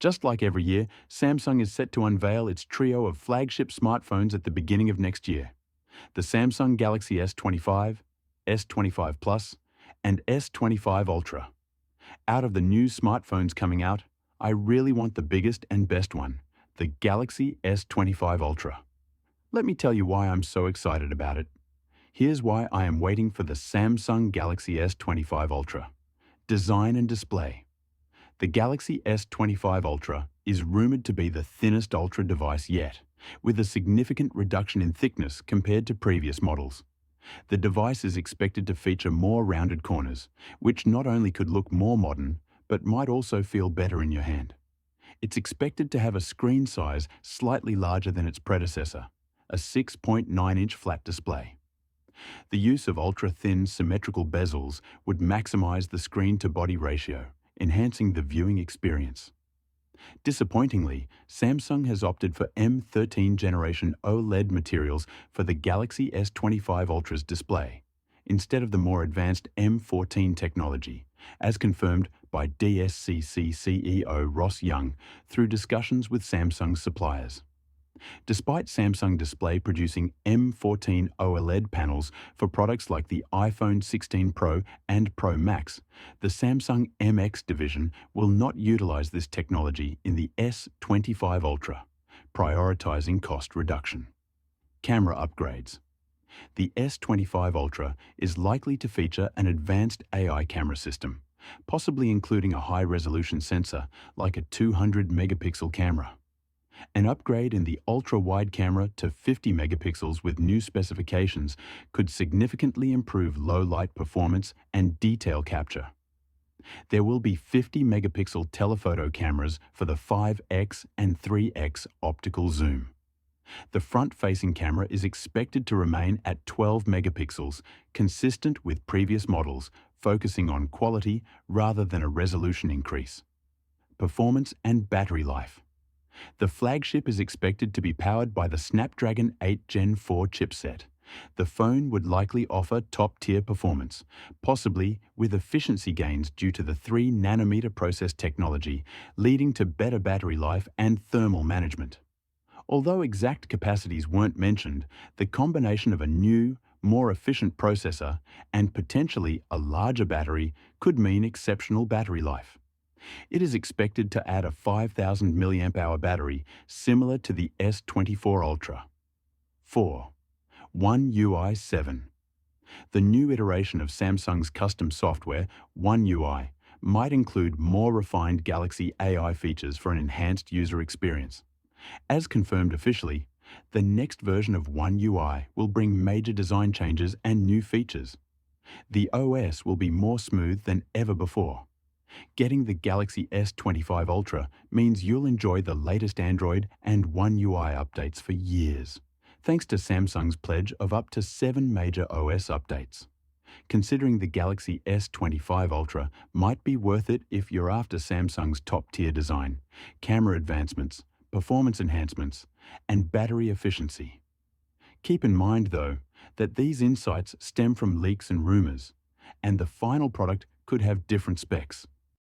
Just like every year, Samsung is set to unveil its trio of flagship smartphones at the beginning of next year. The Samsung Galaxy S25, S25 Plus, and S25 Ultra. Out of the new smartphones coming out, I really want the biggest and best one, the Galaxy S25 Ultra. Let me tell you why I'm so excited about it. Here's why I am waiting for the Samsung Galaxy S25 Ultra. Design and display. The Galaxy S25 Ultra is rumored to be the thinnest Ultra device yet, with a significant reduction in thickness compared to previous models. The device is expected to feature more rounded corners, which not only could look more modern, but might also feel better in your hand. It's expected to have a screen size slightly larger than its predecessor, a 6.9-inch flat display. The use of ultra-thin symmetrical bezels would maximize the screen-to-body ratio, enhancing the viewing experience. Disappointingly, Samsung has opted for M13 generation OLED materials for the Galaxy S25 Ultra's display, instead of the more advanced M14 technology, as confirmed by DSCC CEO Ross Young through discussions with Samsung's suppliers. Despite Samsung Display producing M14 OLED panels for products like the iPhone 16 Pro and Pro Max, the Samsung MX division will not utilize this technology in the S25 Ultra, prioritizing cost reduction. Camera upgrades. The S25 Ultra is likely to feature an advanced AI camera system, possibly including a high-resolution sensor like a 200-megapixel camera. An upgrade in the ultra-wide camera to 50 megapixels with new specifications could significantly improve low-light performance and detail capture. There will be 50-megapixel telephoto cameras for the 5x and 3x optical zoom. The front-facing camera is expected to remain at 12 megapixels, consistent with previous models, focusing on quality rather than a resolution increase. Performance and battery life. The flagship is expected to be powered by the Snapdragon 8 Gen 4 chipset. The phone would likely offer top-tier performance, possibly with efficiency gains due to the 3-nanometer process technology, leading to better battery life and thermal management. Although exact capacities weren't mentioned, the combination of a new, more efficient processor and potentially a larger battery could mean exceptional battery life. It is expected to add a 5,000 mAh battery similar to the S24 Ultra. 4. One UI 7. The new iteration of Samsung's custom software, One UI, might include more refined Galaxy AI features for an enhanced user experience. As confirmed officially, the next version of One UI will bring major design changes and new features. The OS will be more smooth than ever before. Getting the Galaxy S25 Ultra means you'll enjoy the latest Android and One UI updates for years, thanks to Samsung's pledge of up to 7 major OS updates. Considering the Galaxy S25 Ultra might be worth it if you're after Samsung's top-tier design, camera advancements, performance enhancements, and battery efficiency. Keep in mind, though, that these insights stem from leaks and rumors, and the final product could have different specs.